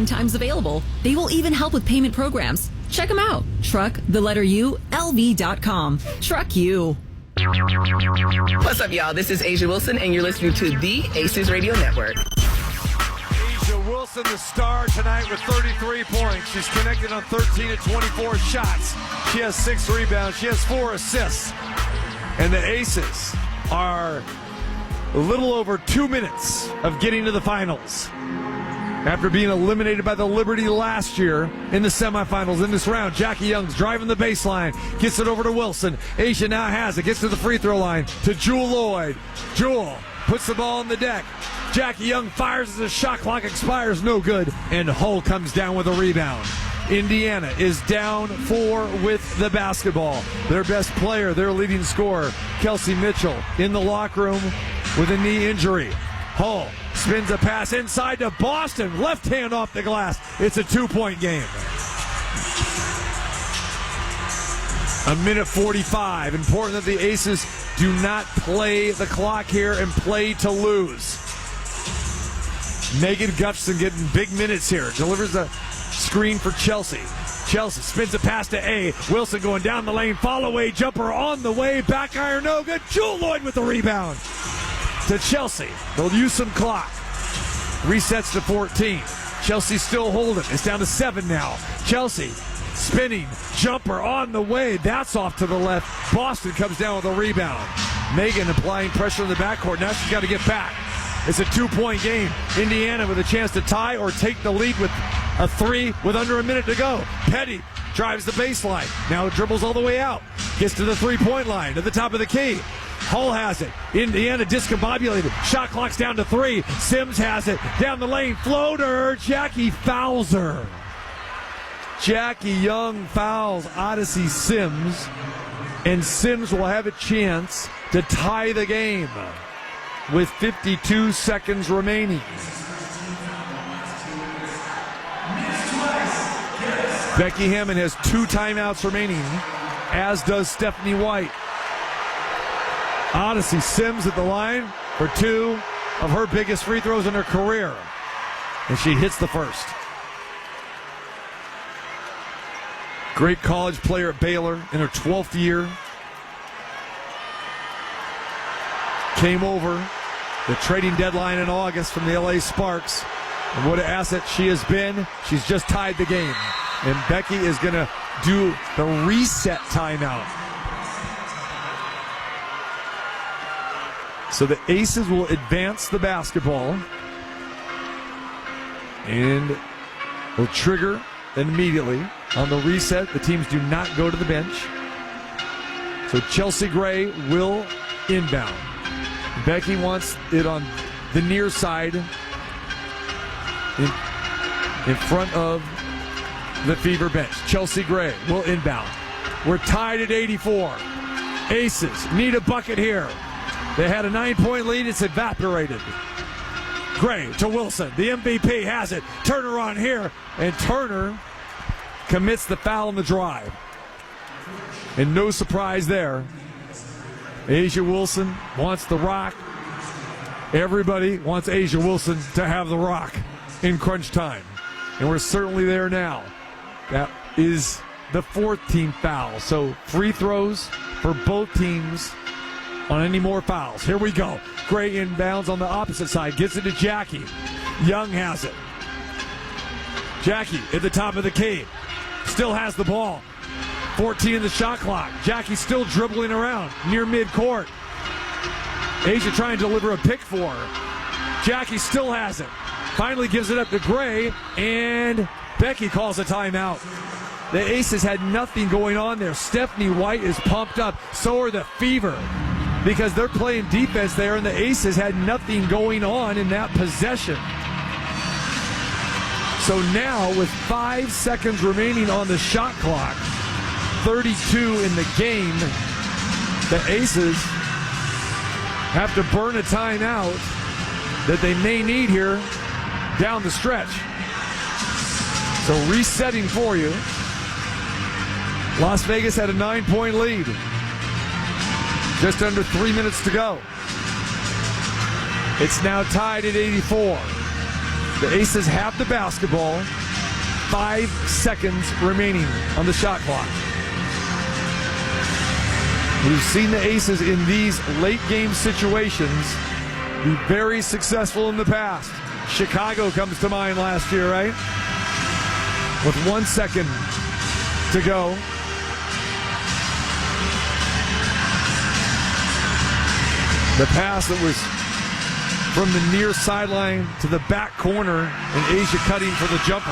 payment times available. They will even help with payment programs. Check them out. LV.com. Truck U. What's up, y'all? This is Asia Wilson, and you're listening to the Aces Radio Network. Asia Wilson, the star tonight with 33 points. She's connected on 13 of 24 shots. She has 6 rebounds. She has 4 assists. And the Aces are a little over 2 minutes of getting to the finals. After being eliminated by the Liberty last year in the semifinals in this round, Jackie Young's driving the baseline, gets it over to Wilson. Asia now has it, gets to the free throw line to Jewell Loyd. Jewell puts the ball on the deck. Jackie Young fires as the shot clock expires, no good, and Hull comes down with a rebound. Indiana is down 4 with the basketball. Their best player, their leading scorer, Kelsey Mitchell, in the locker room with a knee injury. Hull spins a pass inside to Boston. Left hand off the glass. It's a 2-point game. A minute 45. Important that the Aces do not play the clock here and play to lose. Megan Gutson getting big minutes here. Delivers a screen for Chelsea. Chelsea spins a pass to A. Wilson going down the lane. Fall away jumper on the way. Back iron no good. Jewell Loyd with the rebound. To Chelsea. They'll use some clock. Resets to 14. Chelsea still holding. It's down to 7 now. Chelsea spinning. Jumper on the way. That's off to the left. Boston comes down with a rebound. Megan applying pressure in the backcourt. Now she's got to get back. It's a 2-point game. Indiana with a chance to tie or take the lead with a 3 with under a minute to go. Petty drives the baseline. Now dribbles all the way out. Gets to the 3-point line, to the top of the key. Hull has it. Indiana discombobulated. Shot clock's down to 3. Sims has it. Down the lane. Floater. Jackie fouls her. Jackie Young fouls Odyssey Sims. And Sims will have a chance to tie the game with 52 seconds remaining. Becky Hammond has 2 timeouts remaining, as does Stephanie White. Odyssey Sims at the line for 2 of her biggest free throws in her career. And she hits the first. Great college player at Baylor in her 12th year. Came over the trading deadline in August from the LA Sparks. And what an asset she has been. She's just tied the game. And Becky is going to do the reset timeout. So the Aces will advance the basketball and will trigger immediately on the reset. The teams do not go to the bench. So Chelsea Gray will inbound. Becky wants it on the near side in front of the Fever bench. Chelsea Gray will inbound. We're tied at 84. Aces need a bucket here. They had a 9-point lead. It's evaporated. Gray to Wilson. The MVP has it. Turner on here. And Turner commits the foul on the drive. And no surprise there. Asia Wilson wants the rock. Everybody wants Asia Wilson to have the rock in crunch time. And we're certainly there now. That is the 4th team foul. So free throws for both teams on any more fouls. Here we go. Gray inbounds on the opposite side. Gets it to Jackie. Young has it. Jackie at the top of the key. Still has the ball. 14 in the shot clock. Jackie still dribbling around near midcourt. Asia trying to deliver a pick for her. Jackie still has it. Finally gives it up to Gray, and Becky calls a timeout. The Aces had nothing going on there. Stephanie White is pumped up. So are the Fever, because they're playing defense there, and the Aces had nothing going on in that possession. So now, with 5 seconds remaining on the shot clock, 32 in the game, the Aces have to burn a timeout that they may need here down the stretch. So resetting for you. Las Vegas had a 9-point lead. Just under 3 minutes to go. It's now tied at 84. The Aces have the basketball. 5 seconds remaining on the shot clock. We've seen the Aces in these late game situations be very successful in the past. Chicago comes to mind last year, right? With 1 second to go. The pass that was from the near sideline to the back corner, and A'ja cutting for the jumper.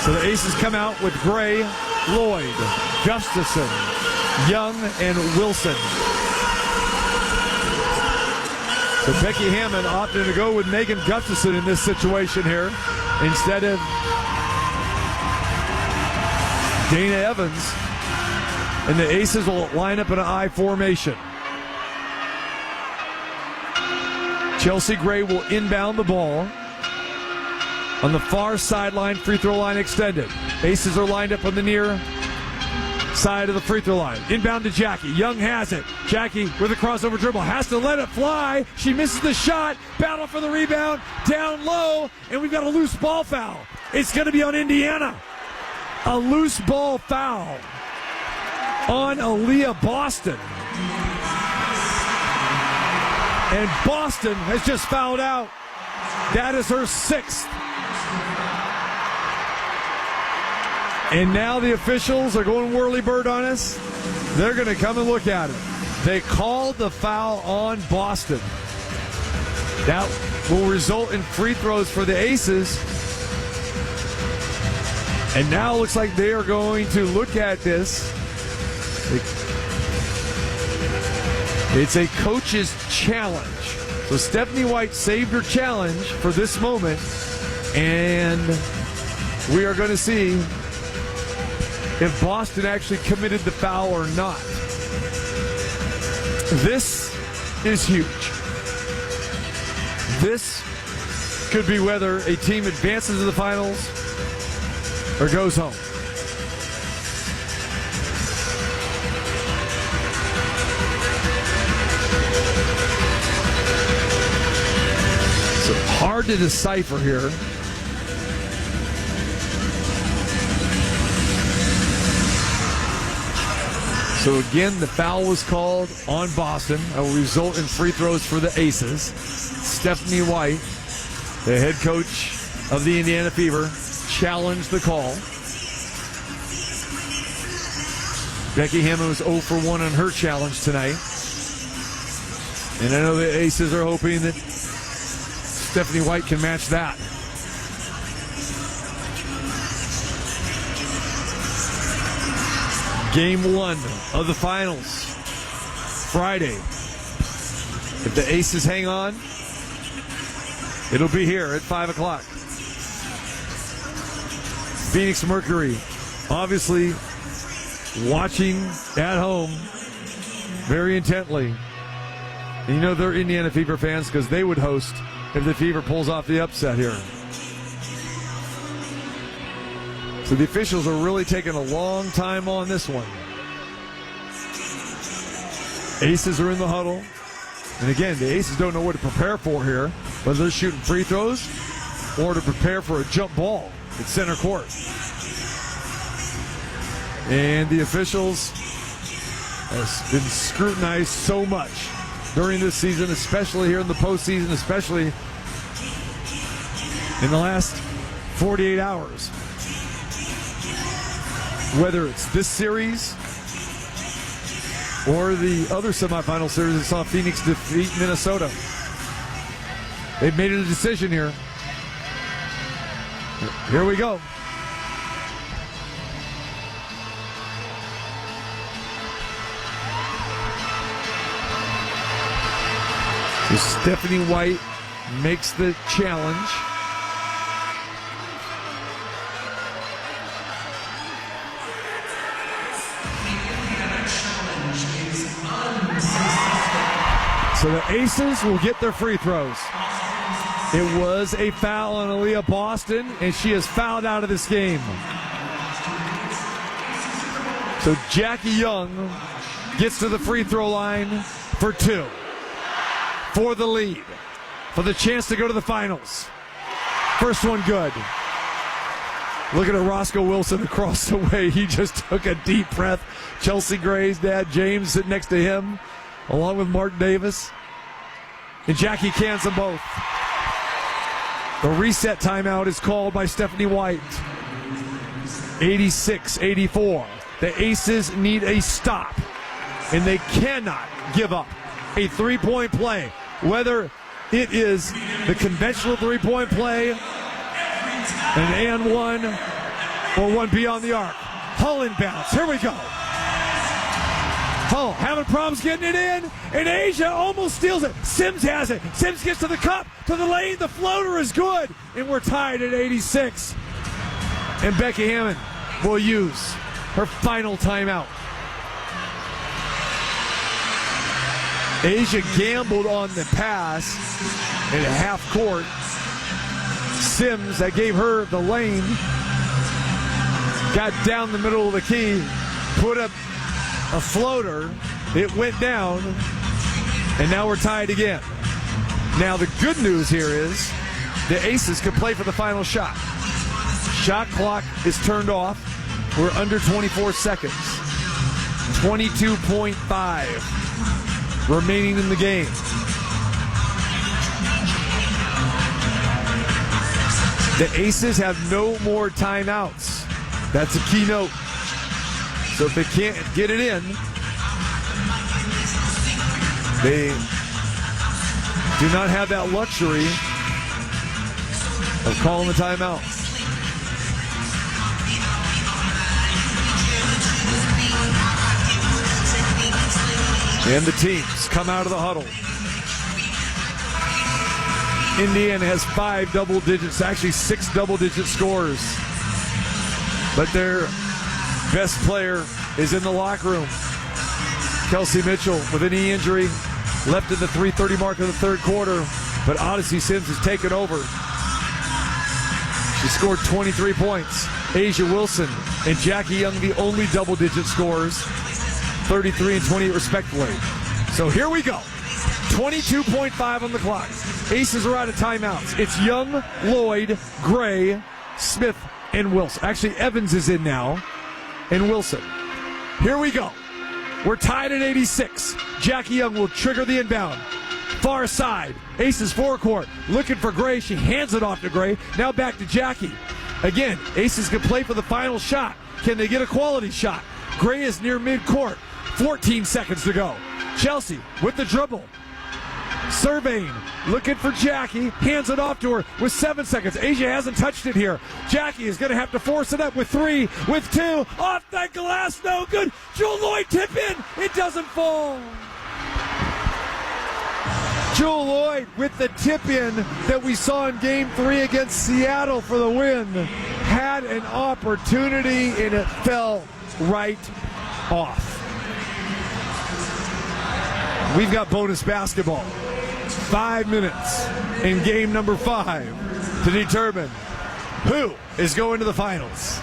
So the Aces come out with Gray, Lloyd, Gustafson, Young, and Wilson. So Becky Hammond opted to go with Megan Gustafson in this situation here instead of Dana Evans. And the Aces will line up in an I formation. Chelsea Gray will inbound the ball on the far sideline, free throw line extended. Aces are lined up on the near side of the free throw line. Inbound to Jackie. Young has it. Jackie with a crossover dribble. Has to let it fly. She misses the shot. Battle for the rebound. Down low. And we've got a loose ball foul. It's going to be on Indiana. A loose ball foul on Aaliyah Boston. And Boston has just fouled out. That is her 6th. And now the officials are going whirly-bird on us. They're going to come and look at it. They called the foul on Boston. That will result in free throws for the Aces. And now it looks like they are going to look at this. It's a coach's challenge. So Stephanie White saved her challenge for this moment. And we are going to see if Boston actually committed the foul or not. This is huge. This could be whether a team advances to the finals or goes home. So hard to decipher here. So again, the foul was called on Boston. That will result in free throws for the Aces. Stephanie White, the head coach of the Indiana Fever, challenged the call. Becky Hammond was 0 for 1 on her challenge tonight. And I know the Aces are hoping that Stephanie White can match that. Game 1 of the finals, Friday. If the Aces hang on, it'll be here at 5 o'clock. Phoenix Mercury, obviously watching at home very intently. And you know they're Indiana Fever fans because they would host if the Fever pulls off the upset here. So the officials are really taking a long time on this one. Aces are in the huddle. And again, the Aces don't know what to prepare for here, whether they're shooting free throws or to prepare for a jump ball at center court. And the officials have been scrutinized so much during this season, especially here in the postseason, especially in the last 48 hours. Whether it's this series or the other semifinal series that saw Phoenix defeat Minnesota. They've made a decision here. Here we go. So Stephanie White makes the challenge. So the Aces will get their free throws. It was a foul on Aaliyah Boston, and she is fouled out of this game. So Jackie Young gets to the free throw line for 2 for the lead. for the chance to go to the finals. First one good. Looking at Roscoe Wilson across the way. He just took a deep breath. Chelsea Gray's dad, James, sitting next to him, along with Mark Davis. And Jackie cans them both. The reset timeout is called by Stephanie White. 86-84. The Aces need a stop, and they cannot give up a three-point play. Whether it is the conventional three-point play, an and one, or one beyond the arc. Hull inbounds. Here we go. Hull having problems getting it in, and Asia almost steals it. Sims has it. Sims gets to the cup, to the lane. The floater is good, and we're tied at 86. And Becky Hammond will use her final timeout. Asia gambled on the pass at half court. Sims, that gave her the lane, got down the middle of the key, put up a floater. It went down, and now we're tied again. Now the good news here is the Aces could play for the final shot. Shot clock is turned off. We're under 24 seconds. 22.5 remaining in the game. The Aces have no more timeouts. That's a key note. So if they can't get it in, they do not have that luxury of calling the timeout. And the teams come out of the huddle. Indiana has 5 double digits, actually 6 double-digit scores. But their best player is in the locker room. Kelsey Mitchell with a knee injury, left at the 3:30 mark of the third quarter. But Odyssey Sims has taken over. She scored 23 points. Asia Wilson and Jackie Young, the only double-digit scorers, 33 and 28 respectively. So here we go. 22.5 on the clock. Aces are out of timeouts. It's Young, Lloyd, Gray, Smith, and Wilson. Actually, Evans is in now, and Wilson. Here we go. We're tied at 86. Jackie Young will trigger the inbound. Far side. Aces forecourt. Looking for Gray. She hands it off to Gray. Now back to Jackie. Again, Aces can play for the final shot. Can they get a quality shot? Gray is near midcourt. 14 seconds to go. Chelsea with the dribble. Surveying, looking for Jackie, hands it off to her with 7 seconds. Asia hasn't touched it here. Jackie is going to have to force it up with 3, with 2, off the glass, no good. Jewel Lloyd tip in, it doesn't fall. Jewel Lloyd with the tip in that we saw in Game 3 against Seattle for the win. Had an opportunity and it fell right off. We've got bonus basketball. 5 minutes in game number 5 to determine who is going to the finals.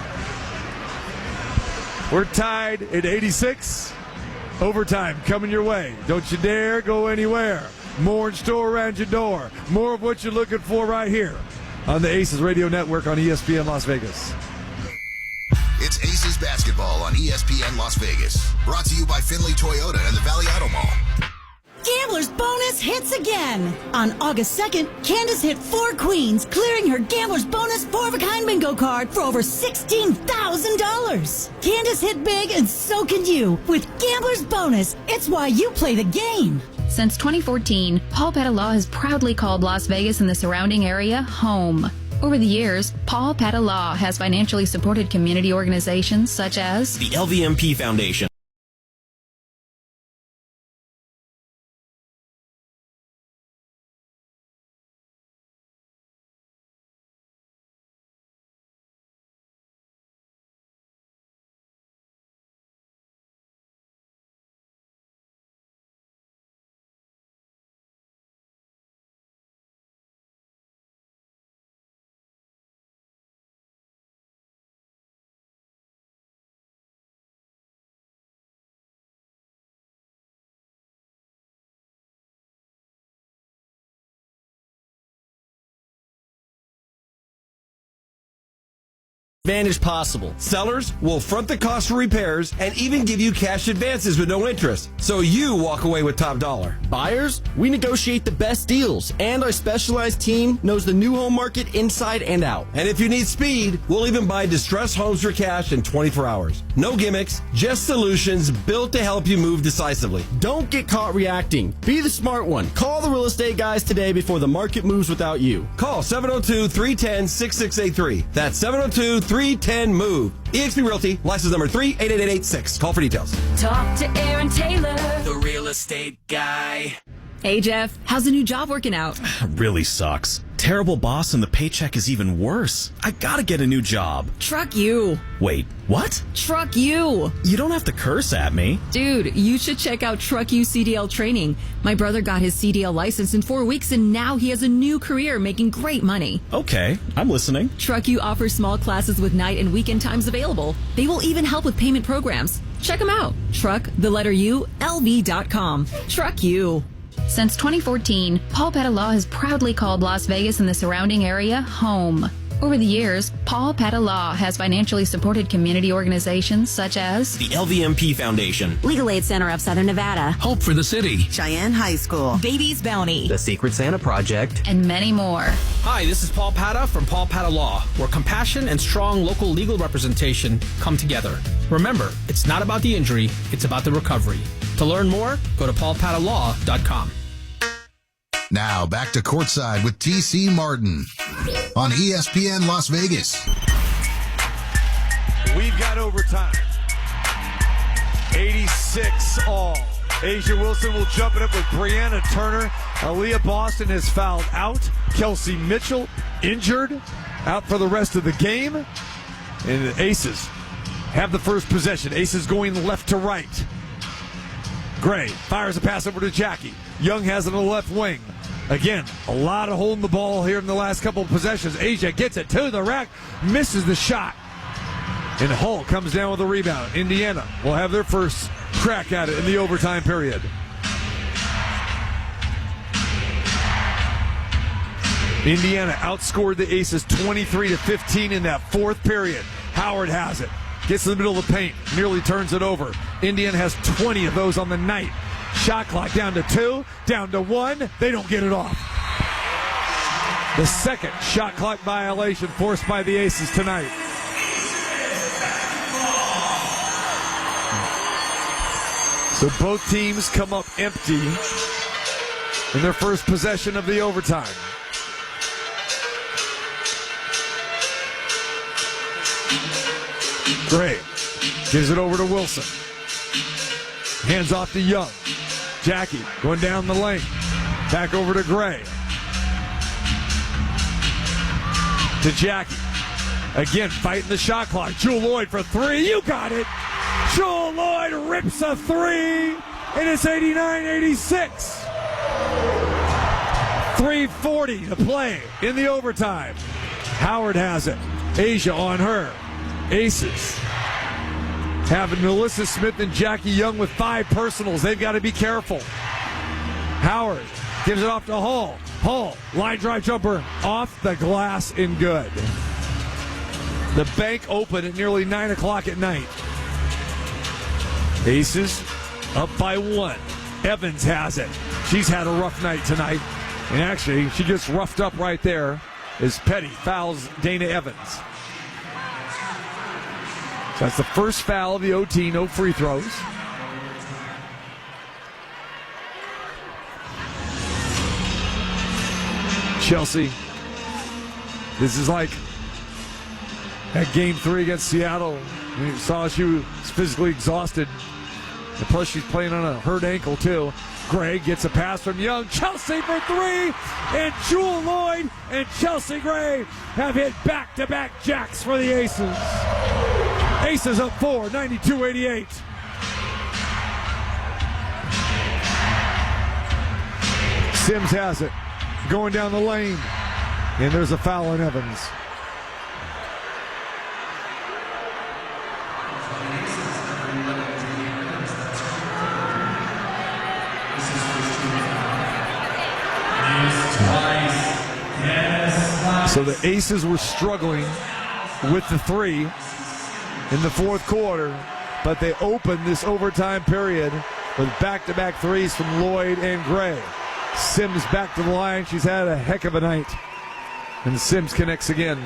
We're tied at 86. Overtime coming your way. Don't you dare go anywhere. More in store around your door. More of what you're looking for right here on the Aces Radio Network on ESPN Las Vegas. It's Aces Basketball on ESPN Las Vegas. Brought to you by Finley Toyota and the Valley Auto Mall. Gambler's Bonus hits again. On August 2nd, Candace hit 4 queens, clearing her Gambler's Bonus 4-of-a-kind bingo card for over $16,000. Candace hit big, and so can you. With Gambler's Bonus, it's why you play the game. Since 2014, Paul Petta Law has proudly called Las Vegas and the surrounding area home. Over the years, Paul Petta Law has financially supported community organizations such as the LVMP Foundation, advantage possible. Sellers will front the cost for repairs and even give you cash advances with no interest, so you walk away with top dollar. Buyers, we negotiate the best deals, and our specialized team knows the new home market inside and out. And if you need speed, we'll even buy distressed homes for cash in 24 hours. No gimmicks, just solutions built to help you move decisively. Don't get caught reacting. Be the smart one. Call the real estate guys today before the market moves without you. Call 702-310-6683. That's 702-310-MOVE. eXp Realty, license number 388886. Call for details. Talk to Aaron Taylor, the real estate guy. Hey Jeff, how's the new job working out? Really sucks. Terrible boss and the paycheck is even worse. I gotta get a new job. Truck you. Wait, what? Truck you. You don't have to curse at me. Dude, you should check out Truck You CDL training. My brother got his CDL license in 4 weeks and now he has a new career making great money. Okay, I'm listening. Truck You offers small classes with night and weekend times available. They will even help with payment programs. Check them out. LV.com. Truck You. Since 2014, Paul Pettit has proudly called Las Vegas and the surrounding area home. Over the years, Paul Pettit has financially supported community organizations such as the LVMP Foundation, Legal Aid Center of Southern Nevada, Hope for the City, Cheyenne High School, Baby's Bounty, the Secret Santa Project, and many more. Hi, this is Paul Pettit from Paul Pettit Law, where compassion and strong local legal representation come together. Remember, it's not about the injury, it's about the recovery. To learn more, go to paulpettitlaw.com. Now back to Courtside with TC Martin on ESPN Las Vegas. We've got overtime. 86 all. Asia Wilson will jump it up with Brianna Turner. Aaliyah Boston is fouled out. Kelsey Mitchell injured, out for the rest of the game. And the Aces have the first possession. Aces going left to right. Gray fires a pass over to Jackie. Young has it on the left wing. Again, a lot of holding the ball here in the last couple of possessions. Asia gets it to the rack, misses the shot. And Hull comes down with a rebound. Indiana will have their first crack at it in the overtime period. Indiana outscored the Aces 23-15 in that fourth period. Howard has it. Gets in the middle of the paint, nearly turns it over. Indiana has 20 of those on the night. Shot clock down to 2, down to 1. They don't get it off. The second shot clock violation forced by the Aces tonight. So both teams come up empty in their first possession of the overtime. Gray gives it over to Wilson. Hands off to Young. Jackie going down the lane. Back over to Gray. To Jackie. Again, fighting the shot clock. Jewel Lloyd for 3. You got it. Jewel Lloyd rips a 3. And it's 89-86. 3:40 to play in the overtime. Howard has it. Asia on her. Aces having Melissa Smith and Jackie Young with 5 personals. They've got to be careful. Howard gives it off to Hall. Hall, line drive jumper off the glass and good. The bank open at nearly 9 o'clock at night. Aces up by 1. Evans has it. She's had a rough night tonight. And actually, she gets roughed up right there as Petty fouls Dana Evans. So that's the first foul of the OT, no free throws. Chelsea, this is like that game 3 against Seattle. We saw she was physically exhausted. And plus, she's playing on a hurt ankle, too. Gray gets a pass from Young. Chelsea for 3. And Jewel Lloyd and Chelsea Gray have hit back-to-back jacks for the Aces. Aces up 4, 92-88. Sims has it. Going down the lane. And there's a foul on Evans. So the Aces were struggling with the 3 in the fourth quarter, but they opened this overtime period with back-to-back threes from Lloyd and Gray. Sims back to the line. She's had a heck of a night. And Sims connects again.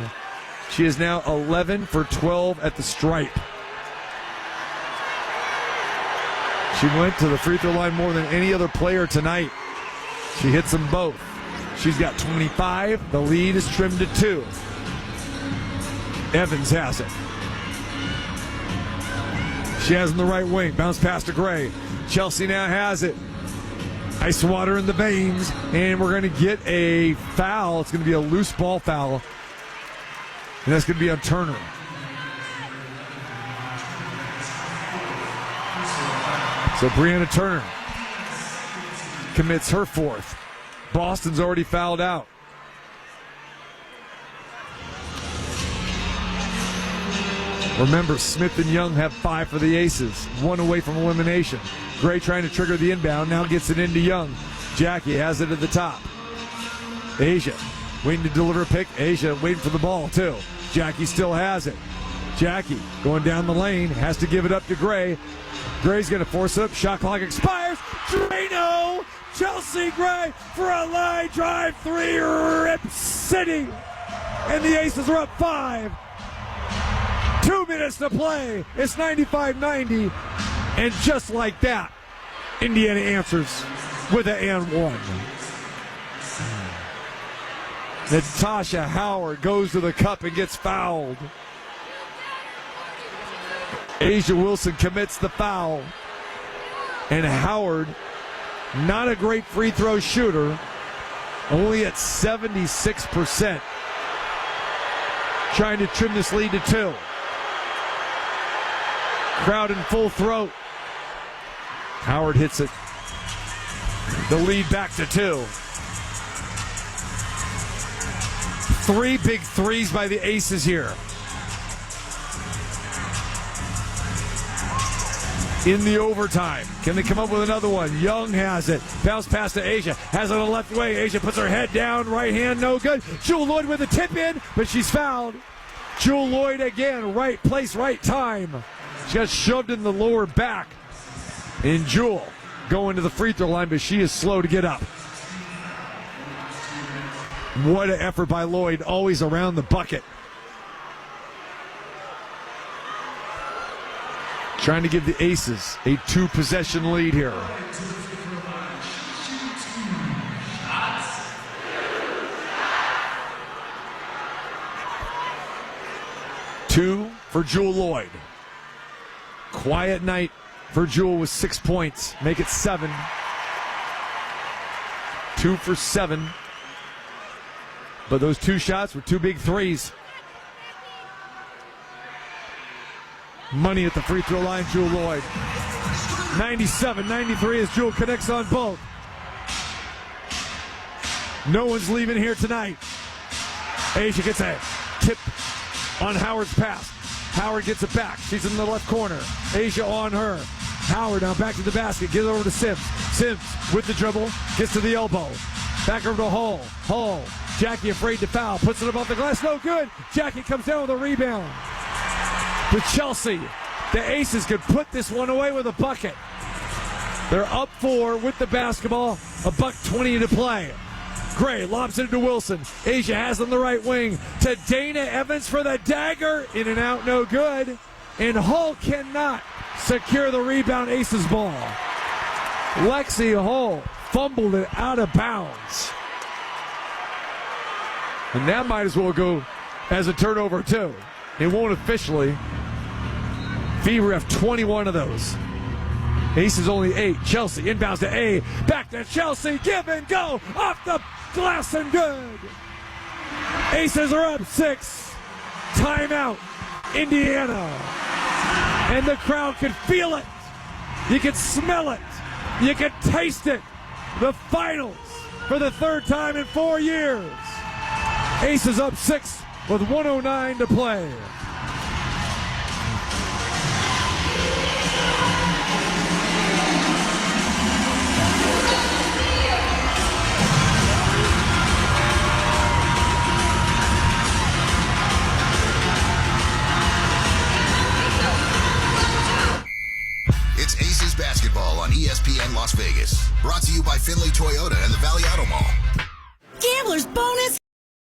She is now 11 for 12 at the stripe. She went to the free throw line more than any other player tonight. She hits them both. She's got 25. The lead is trimmed to 2. Evans has it. She has in the right wing. Bounce pass to Gray. Chelsea now has it. Ice water in the veins. And we're going to get a foul. It's going to be a loose ball foul. And that's going to be on Turner. So Brianna Turner commits her 4th. Boston's already fouled out. Remember, Smith and Young have 5 for the Aces, 1 away from elimination. Gray trying to trigger the inbound, now gets it into Young. Jackie has it at the top. Asia waiting to deliver a pick. Asia waiting for the ball, too. Jackie still has it. Jackie going down the lane, has to give it up to Gray. Gray's going to force it up. Shot clock expires. Drano! Chelsea Gray for a line drive 3. Rip City! And the Aces are up 5. 2 minutes to play. It's 95-90. And just like that, Indiana answers with an and 1. Natasha Howard goes to the cup and gets fouled. Asia Wilson commits the foul. And Howard, not a great free throw shooter, only at 76%. Trying to trim this lead to 2. Crowd in full throat. Howard hits it. The lead back to 2. 3 big threes by the Aces here. In the overtime. Can they come up with another one? Young has it. Bounce pass to Asia. Has it on the left wing. Asia puts her head down. Right hand, no good. Jewel Lloyd with a tip in, but she's fouled. Jewel Lloyd again. Right place, right time. She got shoved in the lower back. And Jewel going to the free throw line, but she is slow to get up. What an effort by Lloyd. Always around the bucket. Trying to give the Aces a 2-possession lead here. Two for Jewel Lloyd. Quiet night for Jewel with 6 points. Make it 7. 2 for 7. But those 2 shots were 2 big threes. Money at the free throw line, Jewel Lloyd. 97-93 as Jewel connects on both. No one's leaving here tonight. Asia gets a tip on Howard's pass. Howard gets it back. She's in the left corner. Asia on her. Howard now back to the basket. Gives it over to Sims. Sims with the dribble. Gets to the elbow. Back over to Hall. Hall. Jackie afraid to foul. Puts it above the glass. No good. Jackie comes down with a rebound. But Chelsea, the Aces could put this one away with a bucket. They're up 4 with the basketball. $1:20 to play. Gray lobs it to Wilson. Asia has on the right wing to Dana Evans for the dagger. In and out, no good. And Hall cannot secure the rebound. Aces ball. Lexi Hall fumbled it out of bounds. And that might as well go as a turnover too. It won't officially. Fever have 21 of those. Aces only 8. Chelsea inbounds to A. Back to Chelsea. Give and go. Off the glass and good. Aces are up 6. Timeout. Indiana. And the crowd can feel it. You can smell it. You can taste it. The finals for the 3rd time in 4 years. Aces up 6 with 1:09 to play. on ESPN Las Vegas. Brought to you by Finley Toyota and the Valley Auto Mall. Gambler's Bonus